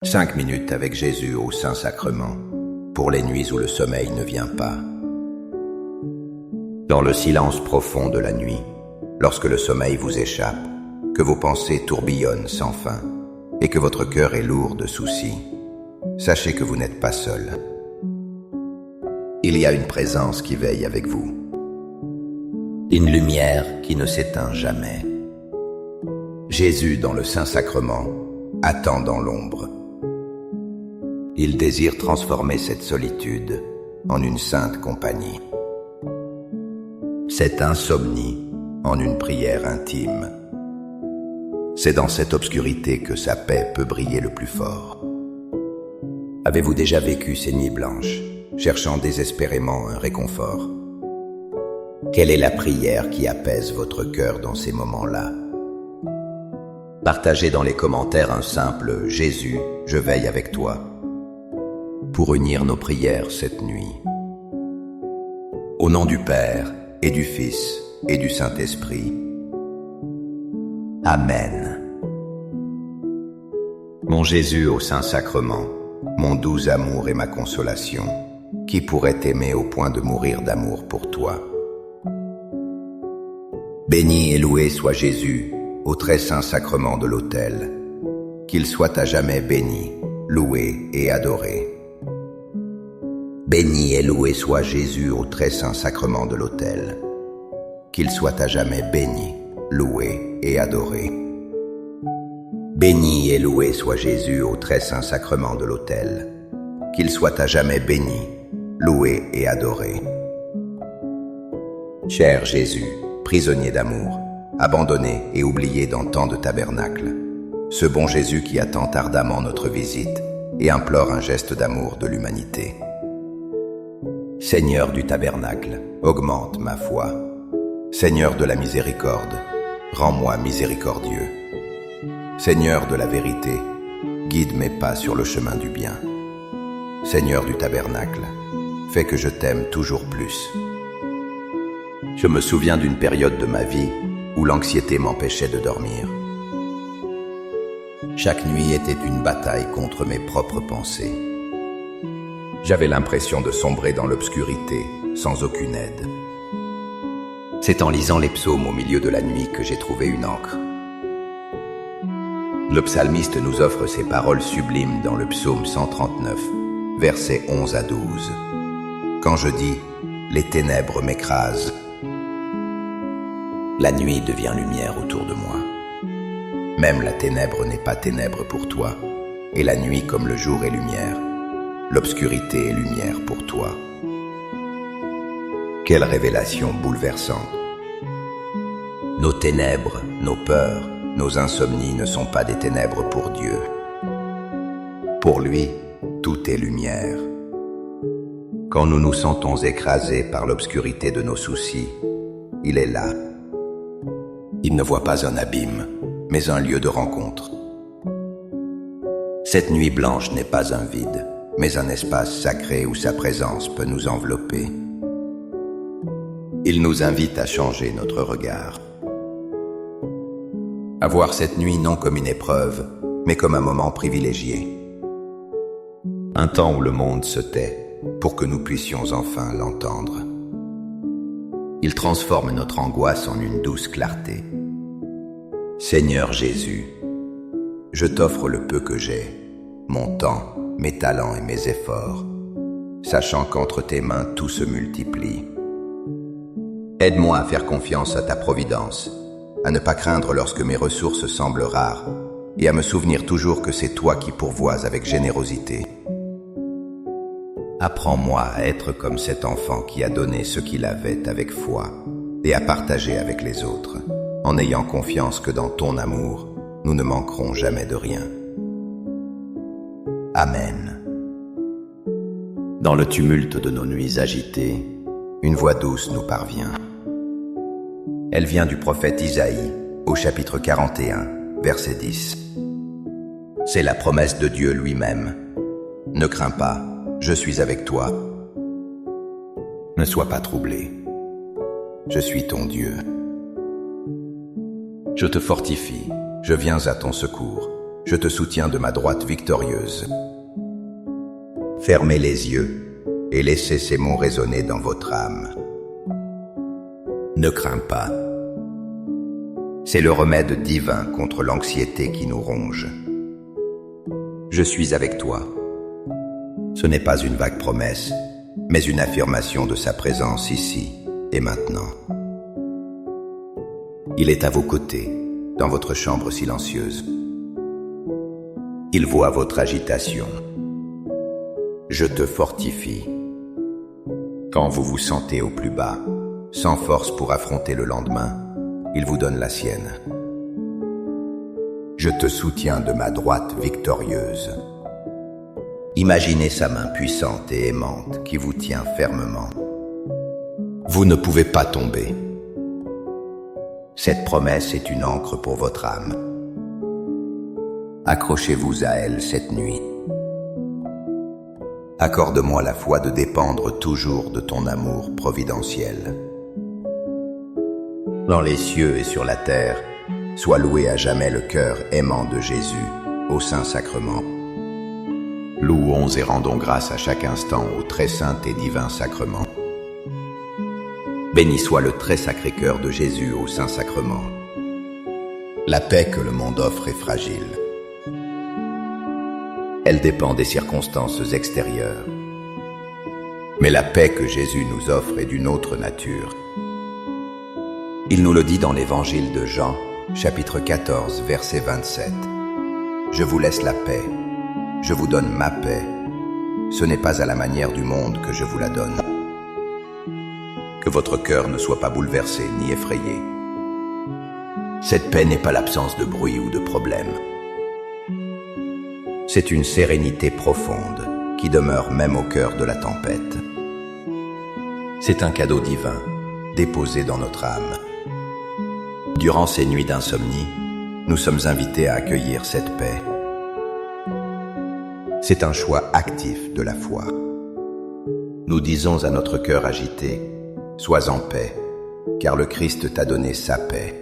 5 minutes avec Jésus au Saint-Sacrement, pour les nuits où le sommeil ne vient pas. Dans le silence profond de la nuit, lorsque le sommeil vous échappe, que vos pensées tourbillonnent sans fin, et que votre cœur est lourd de soucis, sachez que vous n'êtes pas seul. Il y a une présence qui veille avec vous, une lumière qui ne s'éteint jamais. Jésus, dans le Saint-Sacrement, attend dans l'ombre. Il désire transformer cette solitude en une sainte compagnie, cette insomnie en une prière intime. C'est dans cette obscurité que sa paix peut briller le plus fort. Avez-vous déjà vécu ces nuits blanches, cherchant désespérément un réconfort? Quelle est la prière qui apaise votre cœur dans ces moments-là? Partagez dans les commentaires un simple « Jésus, je veille avec toi » pour unir nos prières cette nuit. Au nom du Père, et du Fils, et du Saint-Esprit. Amen. Mon Jésus au Saint-Sacrement, mon doux amour et ma consolation, qui pourrait t'aimer au point de mourir d'amour pour toi? Béni et loué soit Jésus au très saint sacrement de l'autel, qu'il soit à jamais béni, loué et adoré. Béni et loué soit Jésus au très saint sacrement de l'autel, qu'il soit à jamais béni, loué et adoré. Béni et loué soit Jésus au très saint sacrement de l'autel, qu'il soit à jamais béni, loué et adoré. Cher Jésus, prisonnier d'amour, abandonné et oublié dans tant de tabernacles, ce bon Jésus qui attend ardemment notre visite et implore un geste d'amour de l'humanité. Seigneur du tabernacle, augmente ma foi. Seigneur de la miséricorde, rends-moi miséricordieux. Seigneur de la vérité, guide mes pas sur le chemin du bien. Seigneur du tabernacle, fais que je t'aime toujours plus. Je me souviens d'une période de ma vie où l'anxiété m'empêchait de dormir. Chaque nuit était une bataille contre mes propres pensées. J'avais l'impression de sombrer dans l'obscurité, sans aucune aide. C'est en lisant les psaumes au milieu de la nuit que j'ai trouvé une ancre. Le psalmiste nous offre ces paroles sublimes dans le psaume 139, versets 11 à 12. Quand je dis « Les ténèbres m'écrasent », la nuit devient lumière autour de moi. Même la ténèbre n'est pas ténèbre pour toi, et la nuit comme le jour est lumière. L'obscurité est lumière pour toi. Quelle révélation bouleversante! Nos ténèbres, nos peurs, nos insomnies ne sont pas des ténèbres pour Dieu. Pour lui, tout est lumière. Quand nous nous sentons écrasés par l'obscurité de nos soucis, il est là. Il ne voit pas un abîme, mais un lieu de rencontre. Cette nuit blanche n'est pas un vide, mais un espace sacré où sa présence peut nous envelopper. Il nous invite à changer notre regard. À voir cette nuit non comme une épreuve, mais comme un moment privilégié. Un temps où le monde se tait, pour que nous puissions enfin l'entendre. Il transforme notre angoisse en une douce clarté. Seigneur Jésus, je t'offre le peu que j'ai, mon temps, mes talents et mes efforts, sachant qu'entre tes mains tout se multiplie. Aide-moi à faire confiance à ta providence, à ne pas craindre lorsque mes ressources semblent rares, et à me souvenir toujours que c'est toi qui pourvois avec générosité. Apprends-moi à être comme cet enfant qui a donné ce qu'il avait avec foi, et à partager avec les autres, en ayant confiance que dans ton amour, nous ne manquerons jamais de rien. Amen. Dans le tumulte de nos nuits agitées, une voix douce nous parvient. Elle vient du prophète Isaïe, au chapitre 41, verset 10. C'est la promesse de Dieu lui-même. Ne crains pas, je suis avec toi. Ne sois pas troublé. Je suis ton Dieu. Je te fortifie, je viens à ton secours. je te soutiens de ma droite victorieuse. Fermez les yeux et laissez ces mots résonner dans votre âme. Ne crains pas. C'est le remède divin contre l'anxiété qui nous ronge. Je suis avec toi. Ce n'est pas une vague promesse, mais une affirmation de sa présence ici et maintenant. Il est à vos côtés, dans votre chambre silencieuse. Il voit votre agitation. Je te fortifie. Quand vous vous sentez au plus bas, sans force pour affronter le lendemain, il vous donne la sienne. Je te soutiens de ma droite victorieuse. Imaginez sa main puissante et aimante qui vous tient fermement. Vous ne pouvez pas tomber. Cette promesse est une ancre pour votre âme. Accrochez-vous à elle cette nuit. Accorde-moi la foi de dépendre toujours de ton amour providentiel. Dans les cieux et sur la terre, soit loué à jamais le cœur aimant de Jésus au Saint-Sacrement. Louons et rendons grâce à chaque instant au très saint et divin sacrement. Béni soit le très sacré cœur de Jésus au Saint-Sacrement. La paix que le monde offre est fragile. Elle dépend des circonstances extérieures. Mais la paix que Jésus nous offre est d'une autre nature. Il nous le dit dans l'évangile de Jean, chapitre 14, verset 27. Je vous laisse la paix, je vous donne ma paix. Ce n'est pas à la manière du monde que je vous la donne. Que votre cœur ne soit pas bouleversé ni effrayé. Cette paix n'est pas l'absence de bruit ou de problème. C'est une sérénité profonde qui demeure même au cœur de la tempête. C'est un cadeau divin déposé dans notre âme. Durant ces nuits d'insomnie, nous sommes invités à accueillir cette paix. C'est un choix actif de la foi. Nous disons à notre cœur agité, « Sois en paix, car le Christ t'a donné sa paix. »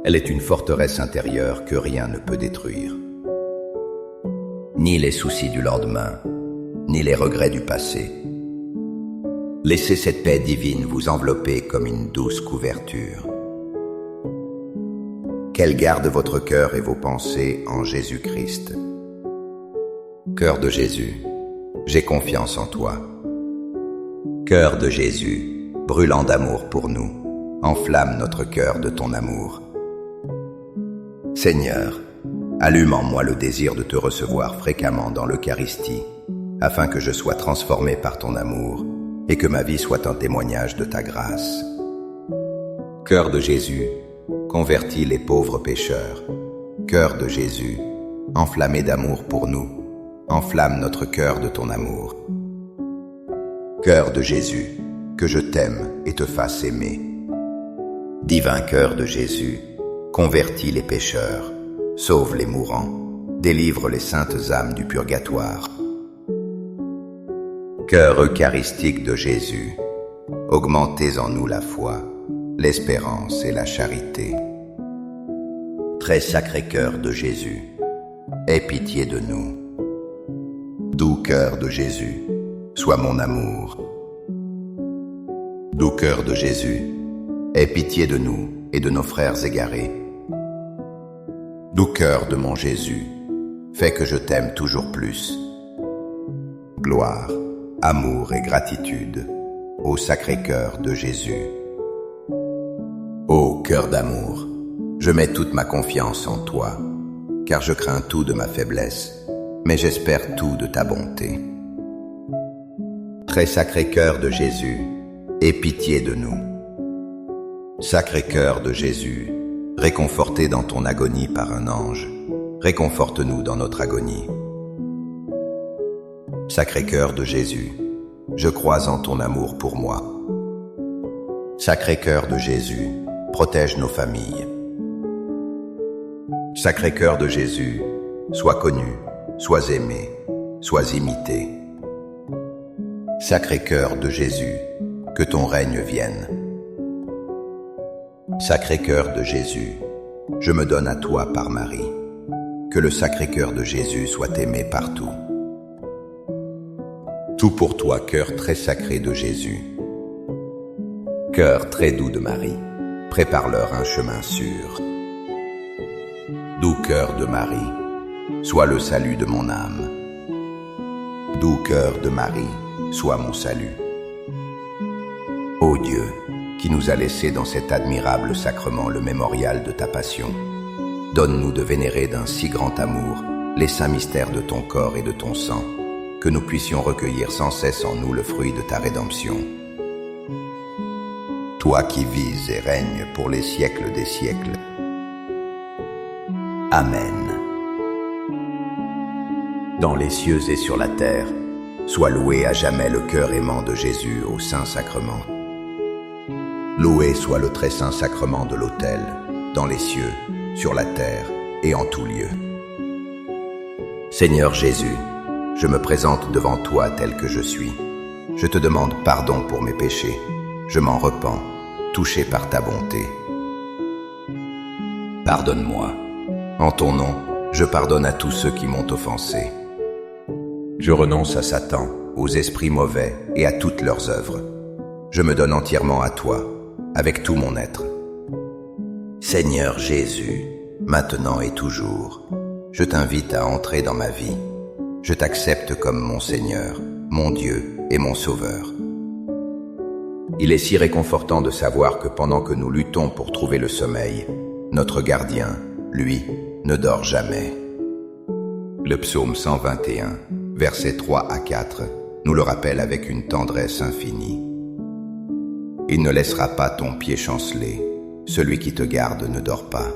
Elle est une forteresse intérieure que rien ne peut détruire. Ni les soucis du lendemain, ni les regrets du passé. Laissez cette paix divine vous envelopper comme une douce couverture. Qu'elle garde votre cœur et vos pensées en Jésus-Christ. Cœur de Jésus, j'ai confiance en toi. Cœur de Jésus, brûlant d'amour pour nous, enflamme notre cœur de ton amour. Seigneur, allume en moi le désir de te recevoir fréquemment dans l'Eucharistie, afin que je sois transformé par ton amour et que ma vie soit un témoignage de ta grâce. Cœur de Jésus, convertis les pauvres pécheurs. Cœur de Jésus, enflammé d'amour pour nous, enflamme notre cœur de ton amour. Cœur de Jésus, que je t'aime et te fasse aimer. Divin cœur de Jésus, convertis les pécheurs, sauve les mourants, délivre les saintes âmes du purgatoire. Cœur eucharistique de Jésus, augmentez en nous la foi, l'espérance et la charité. Très sacré cœur de Jésus, aie pitié de nous. Doux cœur de Jésus, sois mon amour. Doux cœur de Jésus, aie pitié de nous et de nos frères égarés. Doux cœur de mon Jésus, fais que je t'aime toujours plus. Gloire, amour et gratitude au sacré cœur de Jésus. Ô cœur d'amour, je mets toute ma confiance en toi, car je crains tout de ma faiblesse, mais j'espère tout de ta bonté. Très sacré cœur de Jésus, aie pitié de nous. Sacré cœur de Jésus, réconforté dans ton agonie par un ange, réconforte-nous dans notre agonie. Sacré cœur de Jésus, je crois en ton amour pour moi. Sacré cœur de Jésus, protège nos familles. Sacré cœur de Jésus, sois connu, sois aimé, sois imité. Sacré cœur de Jésus, que ton règne vienne. Sacré cœur de Jésus, je me donne à toi par Marie. que le Sacré-Cœur de Jésus soit aimé partout. Tout pour toi, cœur très sacré de Jésus. Cœur très doux de Marie, prépare-leur un chemin sûr. Doux cœur de Marie, sois le salut de mon âme. Doux cœur de Marie, sois mon salut. Ô Dieu, qui nous a laissé dans cet admirable sacrement le mémorial de ta passion, donne-nous de vénérer d'un si grand amour les saints mystères de ton corps et de ton sang, que nous puissions recueillir sans cesse en nous le fruit de ta rédemption. Toi qui vis et règnes pour les siècles des siècles. Amen. Dans les cieux et sur la terre, soit loué à jamais le cœur aimant de Jésus au Saint-Sacrement. Loué soit le très saint sacrement de l'autel, dans les cieux, sur la terre et en tout lieu. Seigneur Jésus, je me présente devant toi tel que je suis. Je te demande pardon pour mes péchés. Je m'en repens, touché par ta bonté. Pardonne-moi. En ton nom, je pardonne à tous ceux qui m'ont offensé. Je renonce à Satan, aux esprits mauvais et à toutes leurs œuvres. Je me donne entièrement à toi, avec tout mon être. Seigneur Jésus, maintenant et toujours, je t'invite à entrer dans ma vie. Je t'accepte comme mon Seigneur, mon Dieu et mon Sauveur. Il est si réconfortant de savoir que pendant que nous luttons pour trouver le sommeil, notre gardien, lui, ne dort jamais. Le psaume 121, versets 3 à 4, nous le rappelle avec une tendresse infinie. Il ne laissera pas ton pied chanceler, celui qui te garde ne dort pas.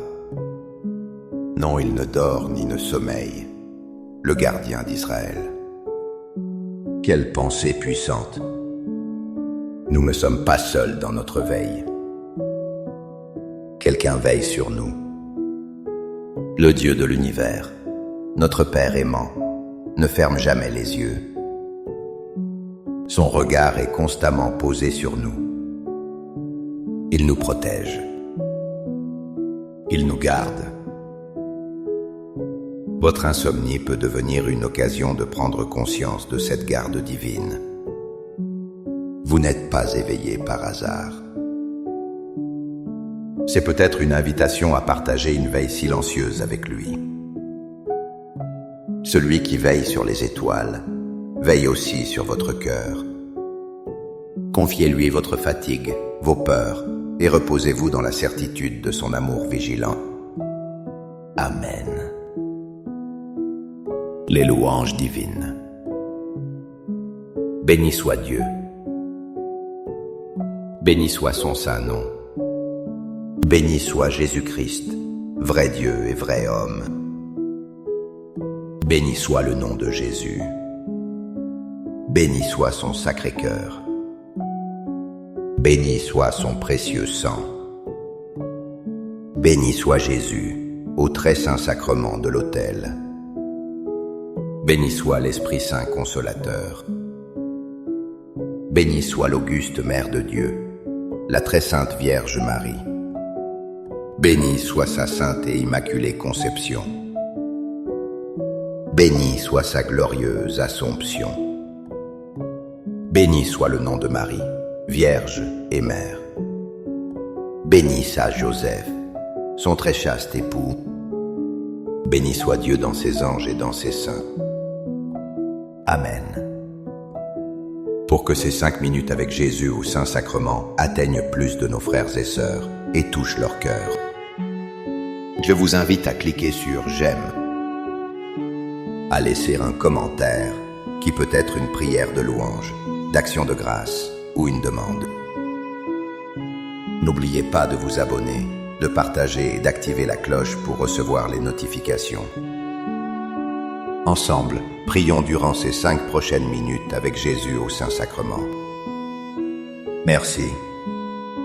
Non, il ne dort ni ne sommeille, le gardien d'Israël. Quelle pensée puissante! Nous ne sommes pas seuls dans notre veille. Quelqu'un veille sur nous. Le Dieu de l'univers, notre Père aimant, ne ferme jamais les yeux. Son regard est constamment posé sur nous. Il nous protège. Il nous garde. Votre insomnie peut devenir une occasion de prendre conscience de cette garde divine. Vous n'êtes pas éveillé par hasard. C'est peut-être une invitation à partager une veille silencieuse avec lui. Celui qui veille sur les étoiles veille aussi sur votre cœur. Confiez-lui votre fatigue, vos peurs, et reposez-vous dans la certitude de son amour vigilant. Amen. Les louanges divines. Béni soit Dieu. Béni soit son saint nom. Béni soit Jésus-Christ, vrai Dieu et vrai homme. Béni soit le nom de Jésus. Béni soit son Sacré-Cœur. Béni soit son précieux sang. Béni soit Jésus, au très saint sacrement de l'autel. Béni soit l'Esprit Saint consolateur. Béni soit l'auguste Mère de Dieu, la très sainte Vierge Marie. Béni soit sa sainte et immaculée conception. Béni soit sa glorieuse Assomption. Béni soit le nom de Marie, Vierge et Mère. Béni soit Joseph, son très chaste époux. Béni soit Dieu dans ses anges et dans ses saints. Amen. Pour que ces 5 minutes avec Jésus au Saint-Sacrement atteignent plus de nos frères et sœurs et touchent leur cœur, je vous invite à cliquer sur « J'aime », à laisser un commentaire qui peut être une prière de louange, d'action de grâce ou une demande. N'oubliez pas de vous abonner, de partager et d'activer la cloche pour recevoir les notifications. Ensemble, prions durant ces 5 prochaines minutes avec Jésus au Saint-Sacrement. Merci.